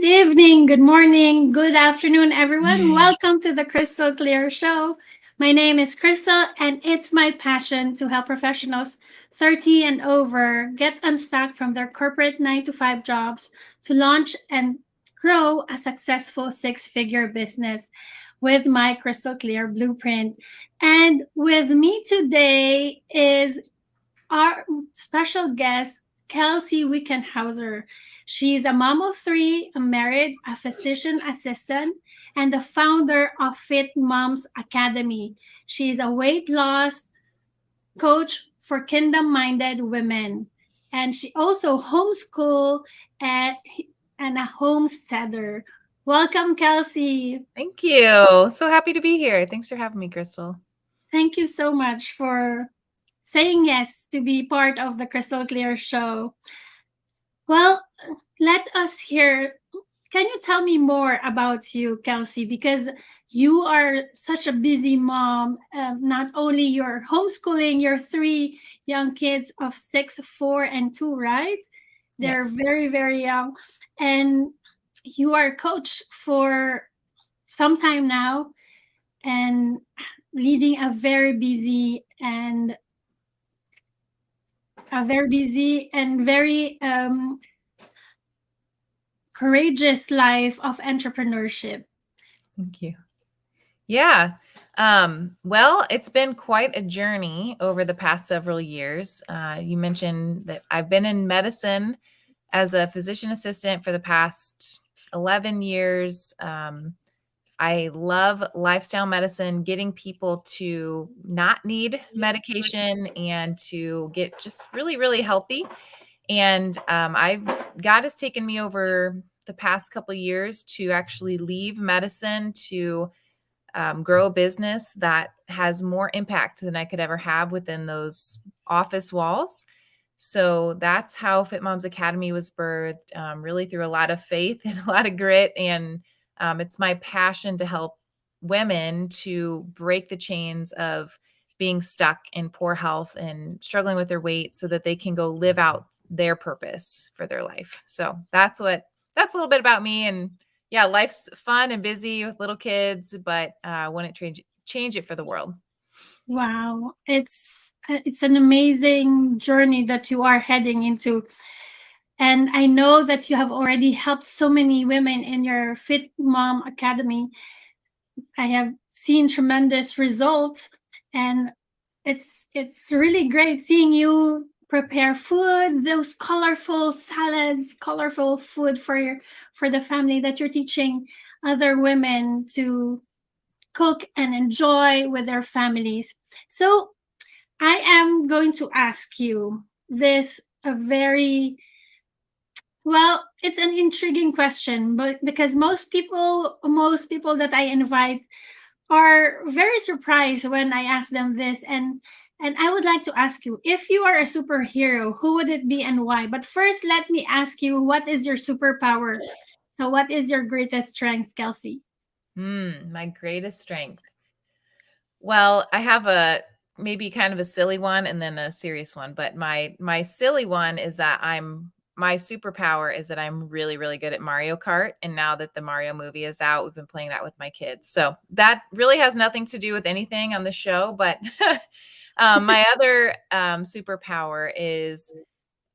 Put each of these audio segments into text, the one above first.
evening, good morning, good afternoon, everyone. Welcome to the Crystal Clear Show. My name is Crystal, and it's my passion to help professionals 30 and over get unstuck from their corporate 9 to 5 jobs to launch and grow a successful six-figure business with my Crystal Clear blueprint. And with me today is our special guest, Kelsey Wickenhauser. She's a mom of three, a married, a physician assistant, and the founder of Fit Moms Academy. She's a weight loss coach for kingdom-minded women. And she also homeschool and, and a homesteader. Welcome, Kelsey. Thank you. So happy to be here. Thanks for having me, Crystal. Thank you so much for saying yes to be part of the Crystal Clear show. Well, let us hear. Can you tell me more about you, Kelsey? Because you are such a busy mom. Not only you're homeschooling your three young kids of 6, 4, and 2, right? They're Yes. very, very young. And you are a coach for some time now and leading a very courageous life of entrepreneurship. Thank you. Yeah. Well, it's been quite a journey over the past several years. You mentioned that I've been in medicine as a physician assistant for the past 11 years. I love lifestyle medicine, getting people to not need medication and to get just really, really healthy. And God has taken me over the past couple of years to actually leave medicine to grow a business that has more impact than I could ever have within those office walls. So that's how Fit Moms Academy was birthed, really through a lot of faith and a lot of grit. And it's my passion to help women to break the chains of being stuck in poor health and struggling with their weight so that they can go live out their purpose for their life. So that's a little bit about me. And yeah, life's fun and busy with little kids, but I want to change it for the world. Wow, it's an amazing journey that you are heading into. And I know that you have already helped so many women in your Fit Mom Academy. I have seen tremendous results, and it's really great seeing you prepare food, those colorful salads, colorful food for the family that you're teaching other women to cook and enjoy with their families. So I am going to ask you this a very well, it's an intriguing question, but because most people that I invite are very surprised when I ask them this, and I would like to ask you, if you are a superhero, who would it be and why? But first, let me ask you, what is your superpower? So what is your greatest strength, Kelsey? My greatest strength. Well, I have a maybe kind of a silly one and then a serious one, but my silly one is that my superpower is that I'm really, really good at Mario Kart. And now that the Mario movie is out, we've been playing that with my kids. So that really has nothing to do with anything on the show. But my other superpower is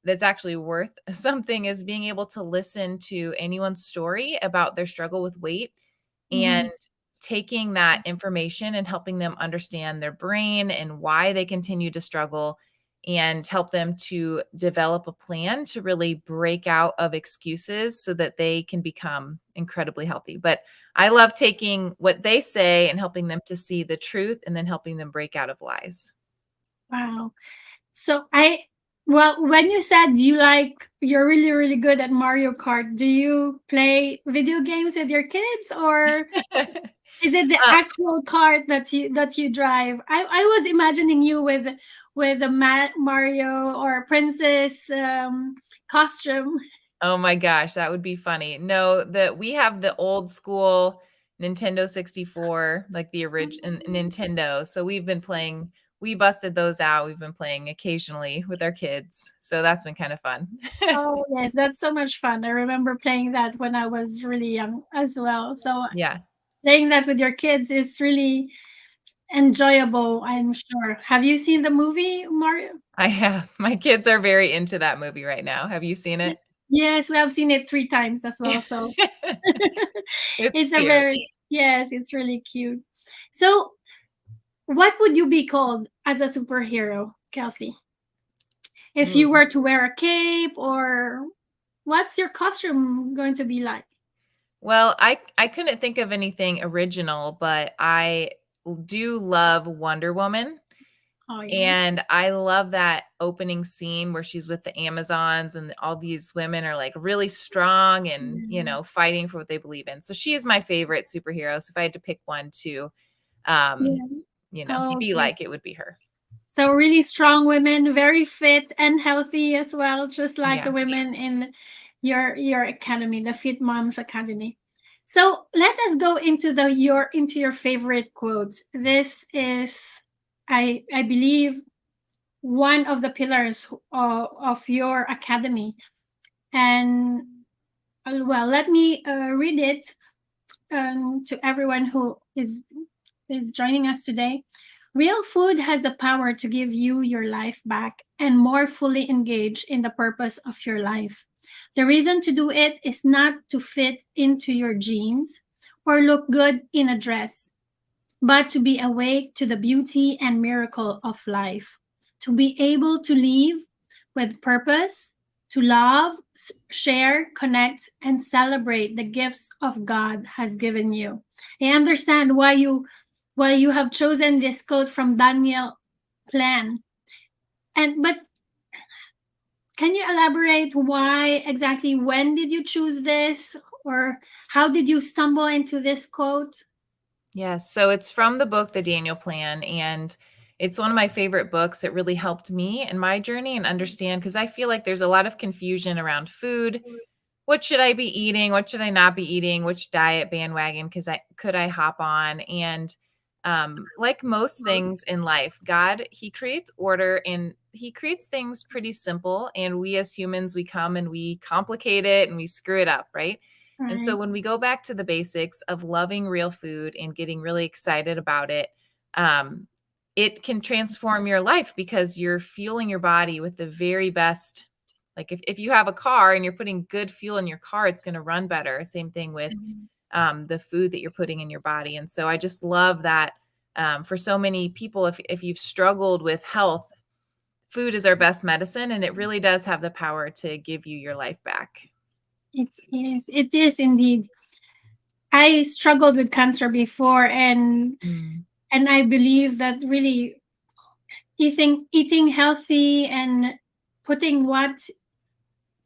that's actually worth something is being able to listen to anyone's story about their struggle with weight and Mhm. taking that information and helping them understand their brain and why they continue to struggle and help them to develop a plan to really break out of excuses so that they can become incredibly healthy. But I love taking what they say and helping them to see the truth and then helping them break out of lies. Wow. So well, when you said you're really, really good at Mario Kart, do you play video games with your kids, or is it the Uh, actual cart that you drive? I was imagining you with a Mario or princess costume. Oh my gosh, that would be funny. No, we have the old school Nintendo 64, like the original Nintendo. So we've been playing we busted those out. We've been playing occasionally with our kids. So that's been kind of fun. Oh, yes, that's so much fun. I remember playing that when I was really young as well. So Yeah, playing that with your kids is really enjoyable, I'm sure. Have you seen the movie, Mario? I have. My kids are very into that movie right now. Have you seen it? Yes, we have seen it 3 times as well, so It's it's a cute. very yes, it's really cute. So, what would you be called as a superhero, Kelsey? If you Ooh. were to wear a cape, or what's your costume going to be like? Well, I couldn't think of anything original, but I do love Wonder Woman. Oh, yes. And I love that opening scene where she's with the Amazons and all these women are like really strong and, Yeah. fighting for what they believe in. So she is my favorite superhero. So if I had to pick one to, um, Yeah. be Okay. like, it would be her. So really strong women, very fit and healthy as well, just like the Yeah. women in your academy, the Fit Moms Academy. So let us go into your favorite quotes. This is, I believe, one of the pillars of your academy. And well, let me read it to everyone who is joining us today. Real food has the power to give you your life back and more fully engage in the purpose of your life. The reason to do it is not to fit into your jeans or look good in a dress, but to be awake to the beauty and miracle of life, to be able to live with purpose, to love, share, connect, and celebrate the gifts of God has given you. I understand why you have chosen this quote from Daniel Plan. And but can you elaborate why exactly, when did you choose this, or how did you stumble into this quote? Yes. So it's from the book, The Daniel Plan. And it's one of my favorite books. It really helped me in my journey and understand because I feel like there's a lot of confusion around food. What should I be eating? What should I not be eating? Which diet bandwagon could I hop on? And like most things in life, God, He creates order and He creates things pretty simple. And we as humans, we come and we complicate it and we screw it up, right? And so Right. when we go back to the basics of loving real food and getting really excited about it, um, it can transform your life because you're fueling your body with the very best. Like if you have a car and you're putting good fuel in your car, it's going to run better. Same thing with the food that you're putting in your body. And so I just love that for so many people, if you've struggled with health, food is our best medicine and it really does have the power to give you your life back. It is indeed. I struggled with cancer before, Mm, and I believe that really eating healthy and putting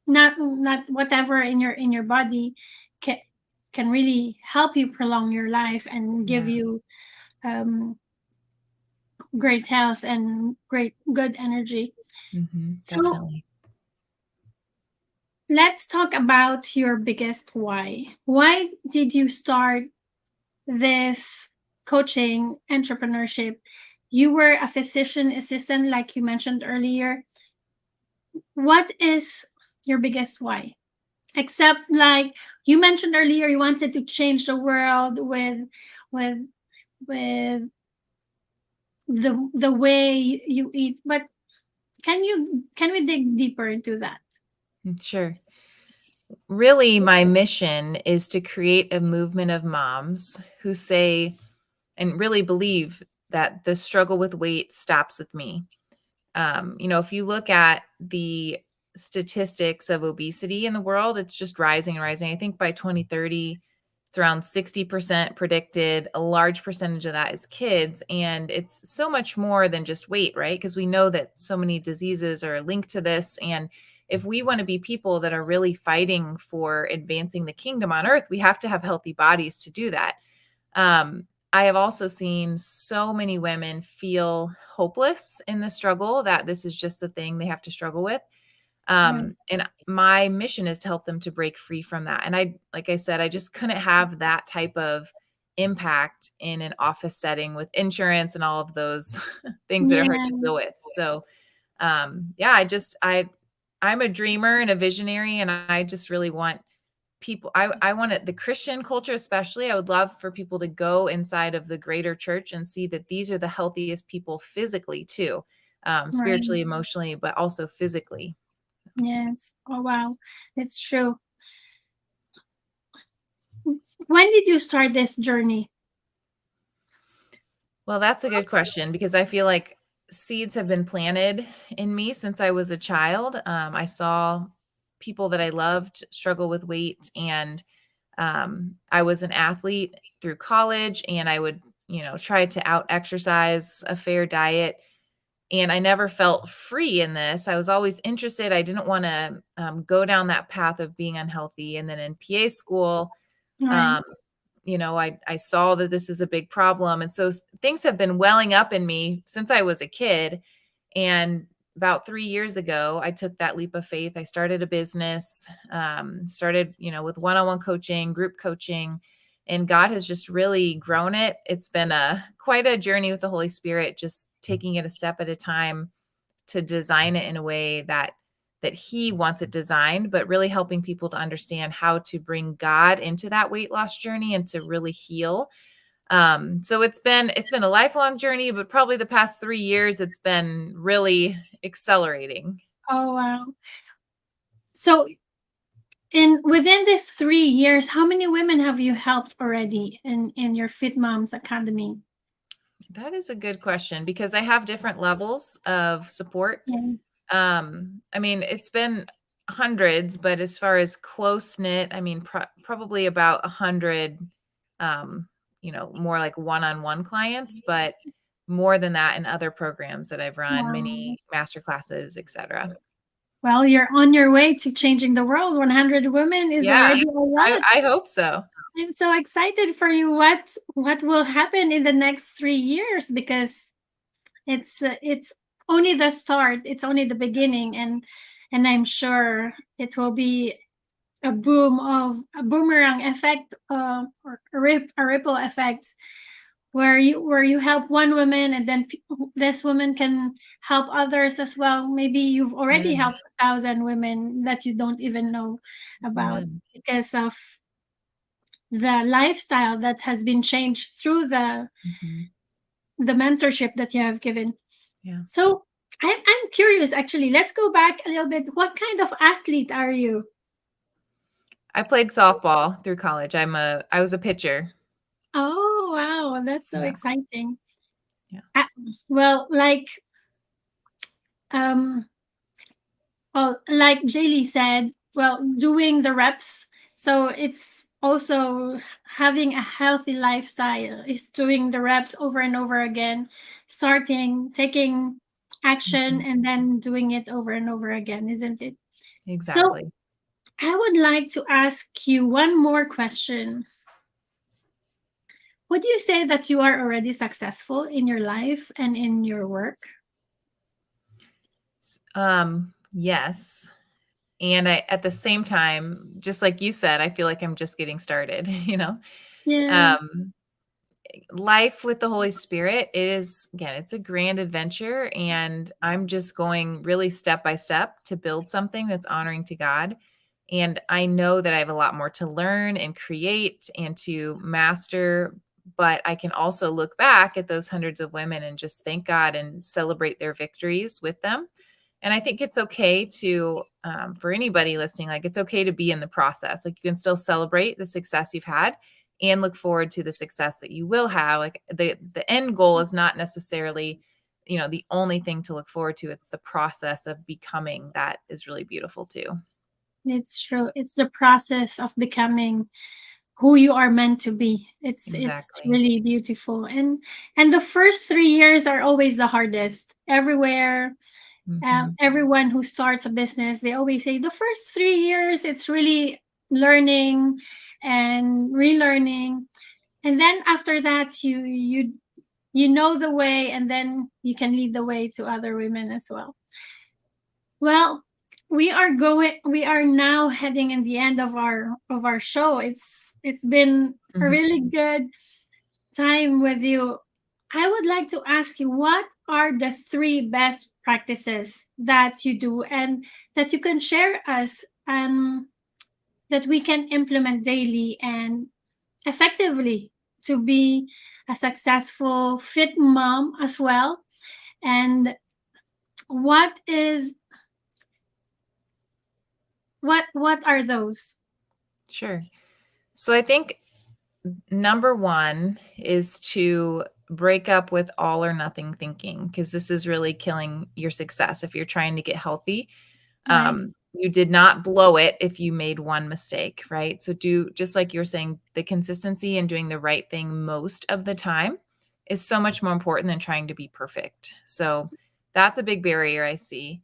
not whatever in your body can can really help you prolong your life and give yeah. you um, great health and great good energy. So Definitely. let's talk about your biggest why. Why did you start this coaching entrepreneurship? You were a physician assistant, like you mentioned earlier. What is your biggest why? Except, like you mentioned earlier, you wanted to change the world with with the way you eat. But can we dig deeper into that? Sure. Really, my mission is to create a movement of moms who say and really believe that the struggle with weight stops with me. If you look at the statistics of obesity in the world, it's just rising and rising. I think by 2030, it's around 60% predicted. A large percentage of that is kids. And it's so much more than just weight, right? Because we know that so many diseases are linked to this. And if we want to be people that are really fighting for advancing the kingdom on earth, we have to have healthy bodies to do that. I have also seen so many women feel hopeless in the struggle that this is just a thing they have to struggle with. Right. And my mission is to help them to break free from that. And like I said, I just couldn't have that type of impact in an office setting with insurance and all of those things that are hard Yeah. to deal with. So, yeah, I'm a dreamer and a visionary, and I just really want people, I want it, the Christian culture especially, I would love for people to go inside of the greater church and see that these are the healthiest people physically too, Right. spiritually, emotionally, but also physically. Yes. Oh wow. It's true. When did you start this journey? Well, that's a good question because I feel like seeds have been planted in me since I was a child. I saw people that I loved struggle with weight, and I was an athlete through college, and I would, try to out exercise a fair diet. And I never felt free in this. I was always interested. I didn't want to go down that path of being unhealthy. And then in PA school, Right. um, I saw that this is a big problem. And so things have been welling up in me since I was a kid. And about 3 years ago, I took that leap of faith. I started a business, started, with one-on-one coaching, group coaching, and God has just really grown it. It's been quite a journey with the Holy Spirit, just taking it a step at a time to design it in a way that he wants it designed, but really helping people to understand how to bring God into that weight loss journey and to really heal. So it's been a lifelong journey, but probably the past 3 years, it's been really accelerating. Oh wow. So in within these 3 years, how many women have you helped already in your Fit Moms Academy? That is a good question because I have different levels of support. Yes. I mean, it's been hundreds, but as far as close knit, I mean, probably about 100, more like one-on-one clients, but more than that in other programs that I've run, Wow. many master classes, etc. Well, you're on your way to changing the world. 100 women is Yeah, already a lot. I hope so. I'm so excited for you. What will happen in the next 3 years? Because it's only the start. It's only the beginning, and I'm sure it will be a boom of a boomerang effect, or a ripple effect, where you help one woman, and then this woman can help others as well. Maybe you've already Amen. helped 1,000 women that you don't even know about, Amen. because of the lifestyle that has been changed through Mhm. the mentorship that you have given. Yeah. So I'm curious, actually. Let's go back a little bit. What kind of athlete are you? I played softball through college. I was a pitcher. Oh, wow. That's so Yeah. exciting. Yeah. Uh, well, um, like Jaylee said, well, doing the reps. So it's also having a healthy lifestyle, is doing the reps over and over again, starting, taking action, Mhm. and then doing it over and over again, isn't it? So Exactly. I would like to ask you one more question. Would you say that you are already successful in your life and in your work? Yes. And at the same time, just like you said, I feel like I'm just getting started, Yes. Um, life with the Holy Spirit is, again, it's a grand adventure, and I'm just going really step by step to build something that's honoring to God. And I know that I have a lot more to learn and create and to master, but I can also look back at those hundreds of women and just thank God and celebrate their victories with them. And I think it's okay to, for anybody listening, like it's okay to be in the process. Like you can still celebrate the success you've had and look forward to the success that you will have. Like the end goal is not necessarily, the only thing to look forward to. It's the process of becoming that is really beautiful too. It's true. It's the process of becoming who you are meant to be. It's Exactly. really beautiful. And the first 3 years are always the hardest. Everywhere, Hmm. everyone who starts a business, they always say the first 3 years it's really learning and relearning. And then after that, you know the way, and then you can lead the way to other women as well. Well, we are now heading in the end of our show. It's been a Hmm. really good time with you, I would like to ask you, what are the three best practices that you do and that you can share us, that we can implement daily and effectively to be a successful fit mom as well? And what is what are those? Sure. So I think number one is to break up with all or nothing thinking, because this is really killing your success if you're trying to get healthy. Right, You did not blow it if you made one mistake, right? So do just like you're saying, the consistency and doing the right thing most of the time is so much more important than trying to be perfect. So that's a big barrier I see.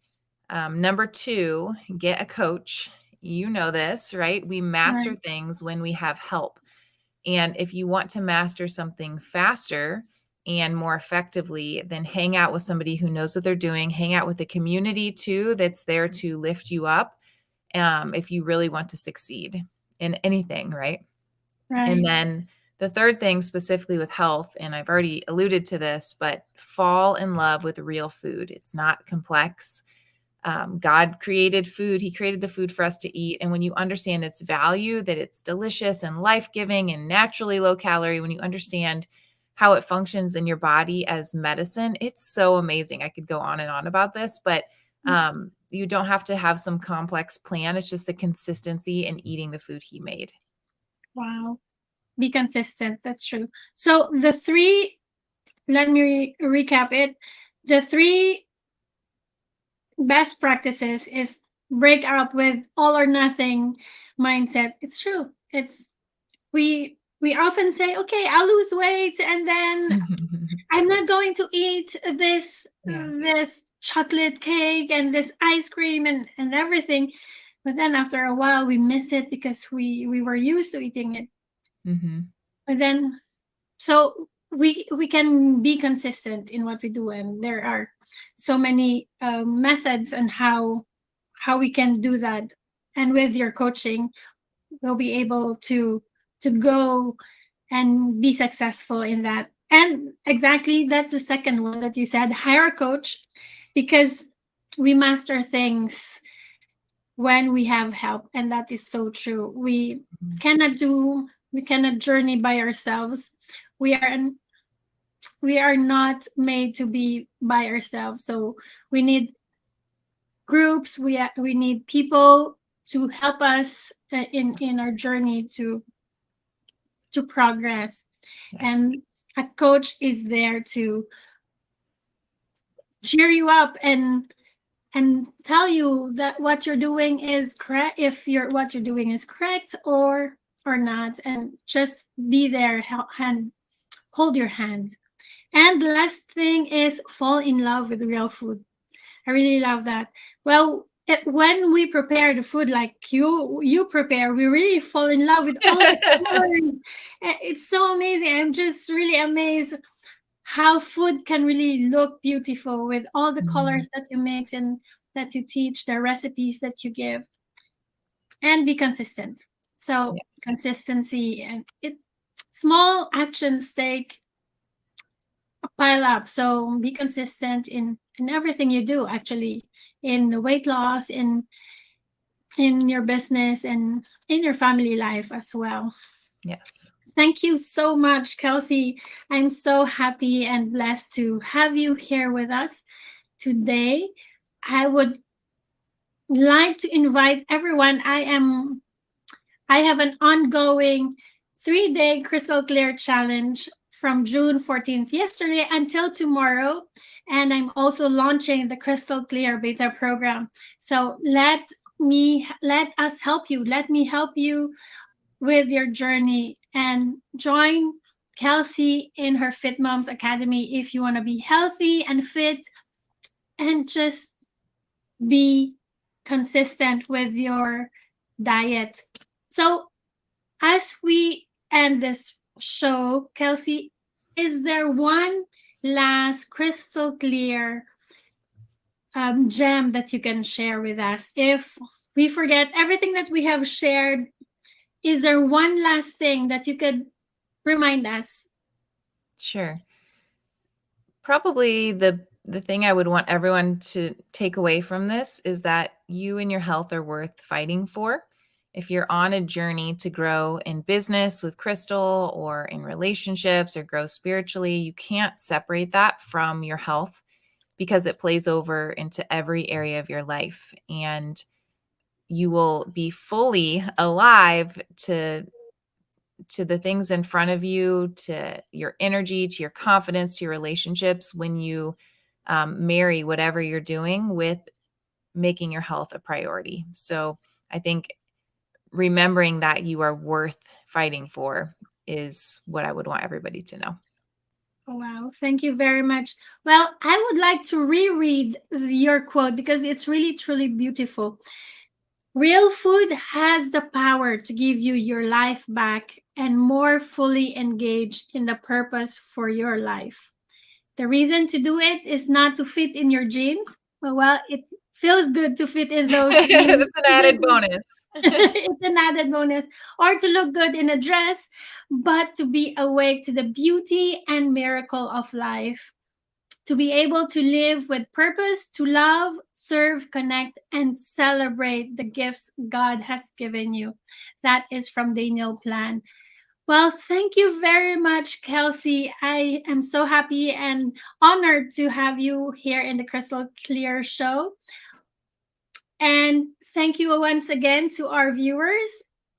Number two, get a coach. You know this, right? We right, master things when we have help. And if you want to master something faster and more effectively, then hang out with somebody who knows what they're doing. Hang out with the community too, that's there to lift you up, if you really want to succeed in anything, right? And right, then the third thing, specifically with health, and I've already alluded to this, but fall in love with real food. It's not complex. God created food. He created the food for us to eat. And when you understand its value, that it's delicious and life-giving and naturally low calorie, when you understand how it functions in your body as medicine, it's so amazing. I could go on and on about this, but you don't have to have some complex plan. It's just the consistency in eating the food he made. wow. Be consistent. That's true. So the three, let me recap it. The three best practices is break up with all or nothing mindset. It's true. It's we often say, okay, I'll lose weight and then I'm not going to eat Yeah. this chocolate cake and this ice cream and everything. But then after a while we miss it because we were used to eating it. Hmm. But then, so we can be consistent in what we do, and there are so many methods and how we can do that. And with your coaching, we'll be able to go and be successful in that. And exactly, that's the second one that you said, hire a coach, because we master things when we have help, and that is so true. Cannot do we cannot journey by ourselves. We are we are not made to be by ourselves, so we need groups. We need people to help us in our journey to progress. Yes. And a coach is there to cheer you up and tell you that what you're doing is correct, if you're what you're doing is correct or not, and just be there, hand hold your hand. And the last thing is fall in love with real food. I really love that. Well, when we prepare the food like you prepare, we really fall in love with all the colors. It's so amazing. I'm just really amazed how food can really look beautiful with all the Mhm. colors that you mix and that you teach, the recipes that you give, and be consistent. So Yes. consistency, and it small actions take a pile up. So be consistent in everything you do, actually, in the weight loss, in your business, and in your family life as well. Yes. Thank you so much, Kelsey. I'm so happy and blessed to have you here with us today. I would like to invite everyone. I have an ongoing 3-day crystal clear challenge from June 14th, yesterday, until tomorrow. And I'm also launching the crystal clear beta program. So let us help you. Let me help you with your journey, and join Kelsey in her Fit Moms Academy if you want to be healthy and fit and just be consistent with your diet. So, as we end this show, Kelsey, is there one last crystal clear gem that you can share with us? If we forget everything that we have shared, is there one last thing that you could remind us? Sure. Probably the thing I would want everyone to take away from this is that you and your health are worth fighting for. If you're on a journey to grow in business with Crystal or in relationships or grow spiritually, you can't separate that from your health because it plays over into every area of your life. And you will be fully alive to the things in front of you, to your energy, to your confidence, to your relationships when you marry whatever you're doing with making your health a priority. So I think remembering that you are worth fighting for is what I would want everybody to know. Oh, wow. Thank you very much. Well, I would like to reread your quote because it's really, truly beautiful. Real food has the power to give you your life back and more fully engage in the purpose for your life. The reason to do it is not to fit in your jeans. Well, it feels good to fit in those jeans. That's an added bonus. It's an added bonus, or to look good in a dress, but to be awake to the beauty and miracle of life, to be able to live with purpose, to love, serve, connect, and celebrate the gifts God has given you. That is from Daniel Plan. Well, thank you very much, Kelsey. I am so happy and honored to have you here in the Crystal Clear Show. And thank you once again to our viewers.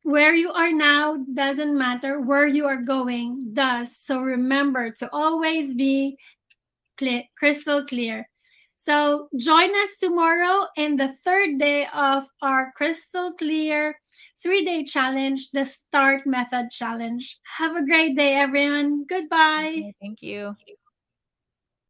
Where you are now doesn't matter, where you are going does. So remember to always be crystal clear. So join us tomorrow in the third day of our Crystal Clear 3-day challenge, the Start Method Challenge. Have a great day, everyone. Goodbye. Thank you.